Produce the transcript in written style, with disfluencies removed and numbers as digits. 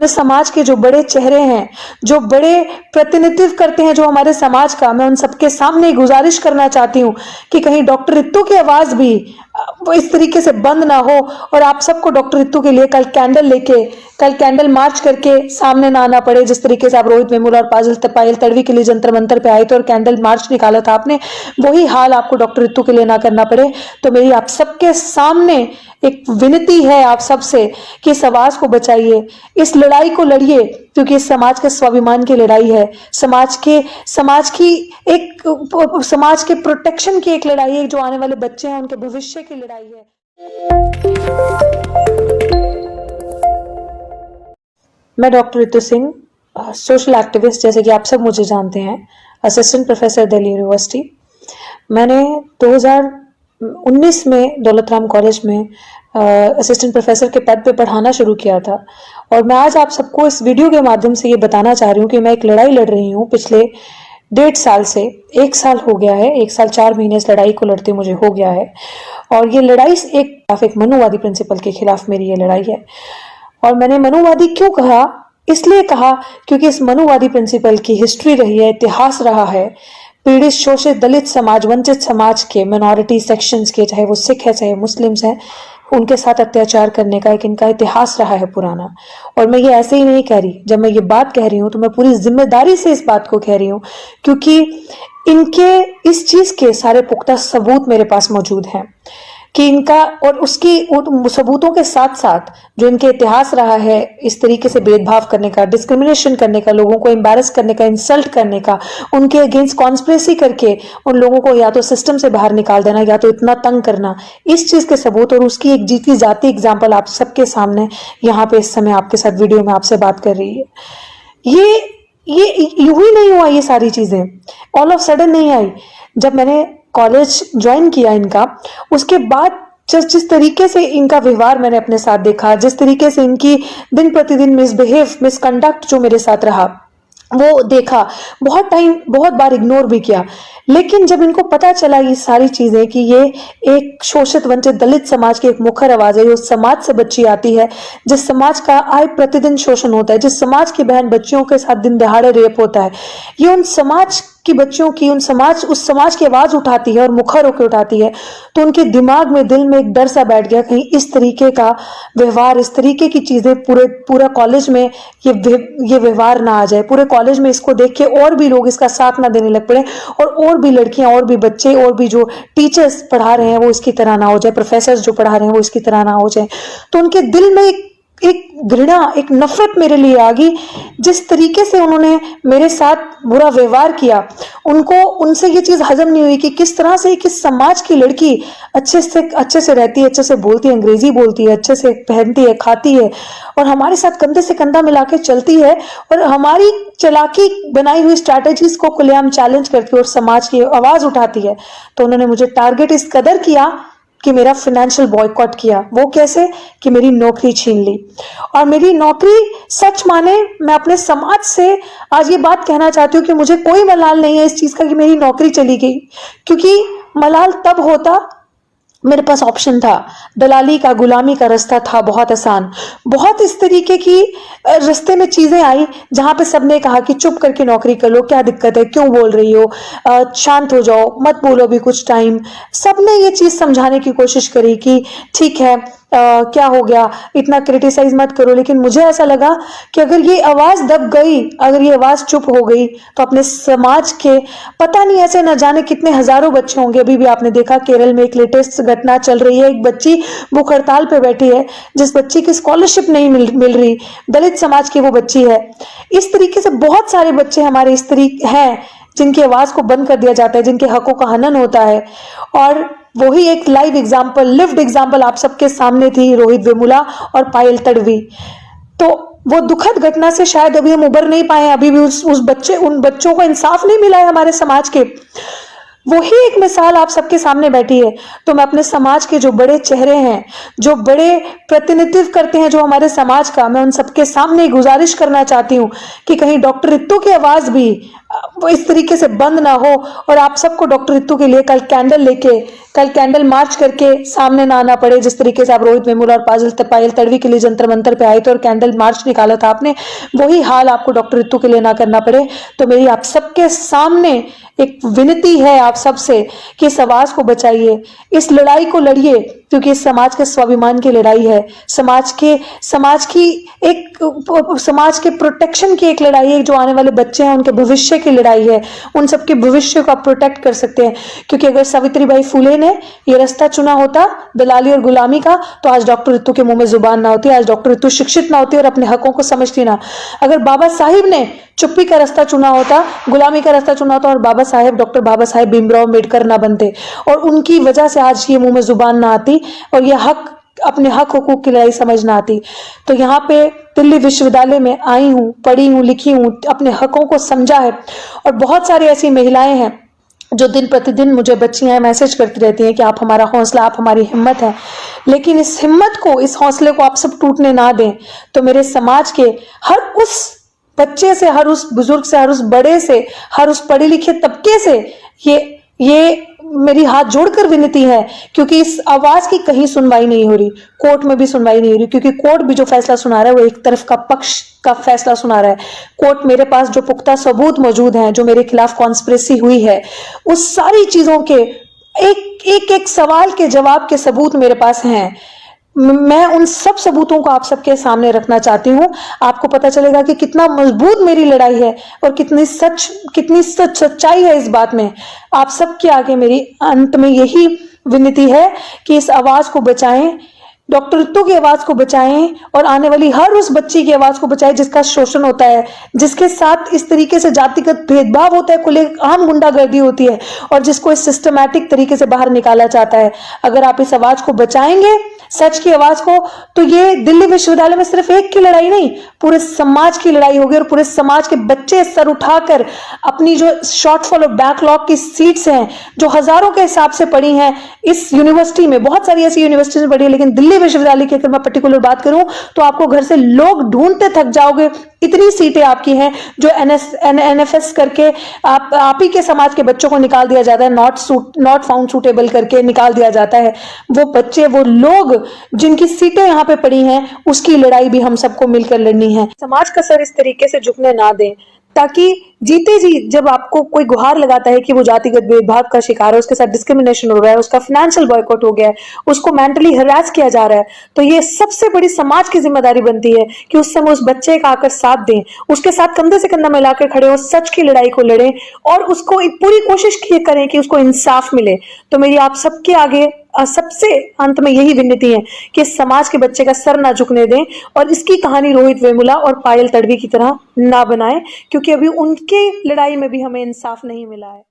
समाज के जो बड़े चेहरे हैं, जो बड़े प्रतिनिधित्व करते हैं जो हमारे समाज का, मैं उन सबके सामने गुजारिश करना चाहती हूँ कि कहीं डॉक्टर रित्तू की आवाज भी वो इस तरीके से बंद ना हो और आप सबको डॉक्टर रित्तू के लिए कल कैंडल मार्च करके सामने ना आना पड़े। जिस तरीके से आप रोहित वेमुला और पायल तड़वी के लिए जंतर मंतर पे आए थे और कैंडल मार्च निकाला था आपने, वही हाल आपको डॉक्टर रित्तू के लिए ना करना पड़े। तो मेरी आप सबके सामने एक विनती है आप सबसे कि इस आवाज को बचाइए, इस लड़ाई को लड़िए, क्योंकि इस समाज के स्वाभिमान की लड़ाई है, समाज के प्रोटेक्शन की एक लड़ाई है, जो आने वाले बच्चे हैं उनके भविष्य की लड़ाई है। मैं doctor Ritu Singh, social activist, जैसे कि आप सब मुझे जानते हैं, असिस्टेंट प्रोफेसर दिल्ली यूनिवर्सिटी। मैंने 2019 में दौलत राम कॉलेज में असिस्टेंट प्रोफेसर के पद पे पढ़ाना शुरू किया था और मैं आज आप सबको इस वीडियो के माध्यम से ये बताना चाह रही हूँ कि मैं एक लड़ाई लड़ रही हूँ पिछले 1.5 साल से। 1 साल हो गया है, 1 साल 4 महीने इस लड़ाई को लड़ते मुझे हो गया है और ये लड़ाई एक मनुवादी प्रिंसिपल के खिलाफ मेरी ये लड़ाई है। और मैंने मनुवादी क्यों कहा? इसलिए कहा क्योंकि इस मनुवादी प्रिंसिपल की हिस्ट्री रही है, इतिहास रहा है। पीड़ित, शोषित, दलित समाज, वंचित समाज के, मिनॉरिटी सेक्शंस के, चाहे वो सिख है चाहे मुस्लिम्स हैं, उनके साथ अत्याचार करने का एक इनका इतिहास रहा है पुराना। और मैं ये ऐसे ही नहीं कह रही, जब मैं ये बात कह रही हूँ तो मैं पूरी जिम्मेदारी से इस बात को कह रही हूँ, क्योंकि इनके इस चीज के सारे पुख्ता सबूत मेरे पास मौजूद हैं कि इनका और उसकी सबूतों के साथ साथ जो इनके इतिहास रहा है इस तरीके से भेदभाव करने का, डिस्क्रिमिनेशन करने का, लोगों को एम्बैरस करने का, इंसल्ट करने का, उनके अगेंस्ट कॉन्स्पिरेसी करके उन लोगों को या तो सिस्टम से बाहर निकाल देना या तो इतना तंग करना, इस चीज के सबूत और उसकी एक जीती जाती एग्जाम्पल आप सबके सामने यहाँ पे इस समय आपके साथ वीडियो में आपसे बात कर रही है। ये यूं ही नहीं हुआ, ये सारी चीजें ऑल ऑफ सडन नहीं आई। जब मैंने कॉलेज ज्वाइन किया इनका, उसके बाद जिस तरीके से इनका व्यवहार मैंने अपने साथ देखा, जिस तरीके से इनकी दिन प्रतिदिन मिसकंडक्ट जो मेरे साथ रहा वो देखा, बहुत बार इग्नोर भी किया। लेकिन जब इनको पता चला ये सारी चीजें कि ये एक शोषित वंचित दलित समाज की एक मुखर आवाज है, उस समाज से बच्ची आती है जिस समाज का आय प्रतिदिन शोषण होता है, जिस समाज की बहन बच्चियों के साथ दिन दहाड़े रेप होता है, ये उन समाज की बच्चियों की उस समाज की आवाज उठाती है और मुखर होकर उठाती है, तो उनके दिमाग में, दिल में एक डर सा बैठ गया, कहीं इस तरीके का व्यवहार, इस तरीके की चीजें पूरा कॉलेज में ये व्यवहार ना आ जाए, पूरे कॉलेज में इसको देख के और भी लोग इसका साथ ना देने लग पड़े और भी लड़कियां और भी बच्चे और भी जो टीचर्स पढ़ा रहे हैं वो इसकी तरह ना हो जाए, प्रोफेसर्स जो पढ़ा रहे हैं वो इसकी तरह ना हो जाए। तो उनके दिल में एक घृणा, एक नफरत मेरे लिए आ गई। जिस तरीके से उन्होंने मेरे साथ बुरा व्यवहार किया, उनसे ये चीज हजम नहीं हुई कि किस तरह से किस समाज की लड़की अच्छे से रहती है, अच्छे से बोलती है, अंग्रेजी बोलती है, अच्छे से पहनती है, खाती है और हमारे साथ कंधे से कंधा मिला के चलती है और हमारी चालाकी बनाई हुई स्ट्रैटेजीज को खुलेआम चैलेंज करती है और समाज की आवाज उठाती है। तो उन्होंने मुझे टारगेट इस कदर किया कि मेरा फाइनेंशियल बॉयकॉट किया। वो कैसे? कि मेरी नौकरी छीन ली। और मेरी नौकरी, सच माने मैं अपने समाज से आज ये बात कहना चाहती हूँ कि मुझे कोई मलाल नहीं है इस चीज का कि मेरी नौकरी चली गई, क्योंकि मलाल तब होता मेरे पास ऑप्शन था, दलाली का, गुलामी का रास्ता था बहुत आसान। बहुत इस तरीके की रास्ते में चीजें आई जहां पे सबने कहा कि चुप करके नौकरी कर लो, क्या दिक्कत है, क्यों बोल रही हो, शांत हो जाओ, मत बोलो भी कुछ टाइम। सबने ये चीज समझाने की कोशिश करी कि ठीक है, क्या हो गया, इतना क्रिटिसाइज मत करो। लेकिन मुझे ऐसा लगा कि अगर ये आवाज दब गई, अगर ये आवाज चुप हो गई, तो अपने समाज के पता नहीं ऐसे न जाने कितने हजारों बच्चे होंगे। अभी भी आपने देखा केरल में एक लेटेस्ट घटना चल रही है, एक बच्ची भूख हड़ताल पे बैठी है, जिस बच्ची की स्कॉलरशिप नहीं मिल रही, दलित समाज की वो बच्ची है। इस तरीके से बहुत सारे बच्चे हमारे इस तरीके हैं जिनकी आवाज को बंद कर दिया जाता है, जिनके हकों का हनन होता है। और वही एक लाइव एग्जाम्पल, लिव्ड एग्जाम्पल आप सबके सामने थी, रोहित वेमुला और पायल तड़वी। तो वो दुखद घटना से शायद अभी हम उबर नहीं पाए, अभी भी उन बच्चों को इंसाफ नहीं मिला है हमारे समाज के। वही एक मिसाल आप सबके सामने बैठी है। तो मैं अपने समाज के जो बड़े चेहरे हैं, जो बड़े प्रतिनिधित्व करते हैं जो हमारे समाज का, मैं उन सबके सामने गुजारिश करना चाहती हूँ कि कहीं डॉक्टर रित्तू की आवाज भी वो इस तरीके से बंद ना हो, और आप सबको डॉक्टर रितु के लिए कल कैंडल मार्च करके सामने ना आना पड़े। जिस तरीके से आप रोहित वेमुला और पायल तड़वी के लिए जंतर मंतर पे आए थे और कैंडल मार्च निकाला था आपने, वही हाल आपको डॉक्टर रितु के लिए ना करना पड़े। तो मेरी आप सबके सामने एक विनती है आप सबसे कि इस आवाज को बचाइए, इस लड़ाई को लड़िए, क्योंकि इस समाज के स्वाभिमान की लड़ाई है, समाज के प्रोटेक्शन की एक लड़ाई है, जो आने वाले बच्चे हैं उनके भविष्य की लड़ाई है। उन सबके भविष्य को आप प्रोटेक्ट कर सकते हैं, क्योंकि अगर सावित्रीबाई फुले ने ये रास्ता चुना होता दलाली और गुलामी का, तो आज डॉक्टर रितु के मुंह में जुबान ना होती, आज डॉक्टर रितु शिक्षित ना होती और अपने हकों को समझती ना। अगर बाबा साहिब ने चुप्पी का रास्ता चुना होता, गुलामी का रास्ता चुना होता, और डॉक्टर बाबा साहेब भीमराव अम्बेडकर ना बनते, और उनकी वजह से आज ये मुंह में जुबान ना आती और ये अपने हक हुकूक की लड़ाई समझ ना आती। तो यहाँ पे दिल्ली विश्वविद्यालय में आई हूँ, पढ़ी हूँ, लिखी हूँ, अपने हकों को समझा है, और बहुत सारी ऐसी महिलाएं हैं जो दिन प्रतिदिन मुझे बच्चियां मैसेज करती रहती हैं कि आप हमारा हौसला, आप हमारी हिम्मत है। लेकिन इस हिम्मत को, इस हौसले को आप सब टूटने ना दें। तो मेरे समाज के हर उस बच्चे से, हर उस बुजुर्ग से, हर उस बड़े से, हर उस पढ़े लिखे तबके से ये मेरी हाथ जोड़कर विनती है, क्योंकि इस आवाज की कहीं सुनवाई नहीं हो रही, कोर्ट में भी सुनवाई नहीं हो रही, क्योंकि कोर्ट भी जो फैसला सुना रहा है वो एक तरफ का पक्ष का फैसला सुना रहा है। कोर्ट मेरे पास जो पुख्ता सबूत मौजूद हैं, जो मेरे खिलाफ कॉन्स्पिरेसी हुई है, उस सारी चीजों के एक सवाल के जवाब के सबूत मेरे पास हैं। मैं उन सब सबूतों को आप सबके सामने रखना चाहती हूँ। आपको पता चलेगा कि कितना मजबूत मेरी लड़ाई है और कितनी सच्चाई है इस बात में। आप सबके आगे मेरी अंत में यही विनती है कि इस आवाज को बचाएं, डॉक्टर रितु की आवाज को बचाएं, और आने वाली हर उस बच्ची की आवाज को बचाएं जिसका शोषण होता है, जिसके साथ इस तरीके से जातिगत भेदभाव होता है, खुले आम गुंडागर्दी होती है, और जिसको इस सिस्टमैटिक तरीके से बाहर निकाला जाता है। अगर आप इस आवाज को बचाएंगे, सच की आवाज को, तो ये दिल्ली विश्वविद्यालय में सिर्फ एक की लड़ाई नहीं, पूरे समाज की लड़ाई होगी, और पूरे समाज के बच्चे सर उठाकर अपनी जो शॉर्टफॉल और बैकलॉग की सीट्स हैं, जो हजारों के हिसाब से पड़ी हैं इस यूनिवर्सिटी में, बहुत सारी ऐसी यूनिवर्सिटी में पड़ी है, लेकिन दिल्ली विश्वविद्यालय की अगर मैं पर्टिकुलर बात करूं तो आपको घर से लोग ढूंढते थक जाओगे। इतनी सीटें आपकी हैं जो NFS करके आप ही के समाज के बच्चों को निकाल दिया जाता है, नॉट फाउंड सूटेबल करके निकाल दिया जाता है। वो बच्चे, वो लोग जिनकी सीटें यहाँ पे पड़ी हैं, उसकी लड़ाई भी हम सबको मिलकर लड़नी है। समाज का सर इस तरीके से झुकने ना दें, ताकि जीते जी जब आपको कोई गुहार लगाता है कि वो जातिगत भेदभाव का शिकार है, उसके साथ डिस्क्रिमिनेशन हो रहा है, उसका फाइनेंशियल बॉयकॉट हो गया है, उसको मेंटली हरास किया जा रहा है, तो ये सबसे बड़ी समाज की जिम्मेदारी बनती है कि उस समय उस बच्चे का आकर साथ दें, उसके साथ कंधे से कंधा मिलाकर खड़े हो, सच की लड़ाई को लड़ें, और उसको एक पूरी कोशिश करें कि उसको इंसाफ मिले। तो मेरी आप सबके आगे सबसे अंत में यही विनती है कि समाज के बच्चे का सर ना झुकने दें, और इसकी कहानी रोहित वेमुला और पायल तड़वी की तरह ना बनाएं, क्योंकि अभी उनके लड़ाई में भी हमें इंसाफ नहीं मिला है।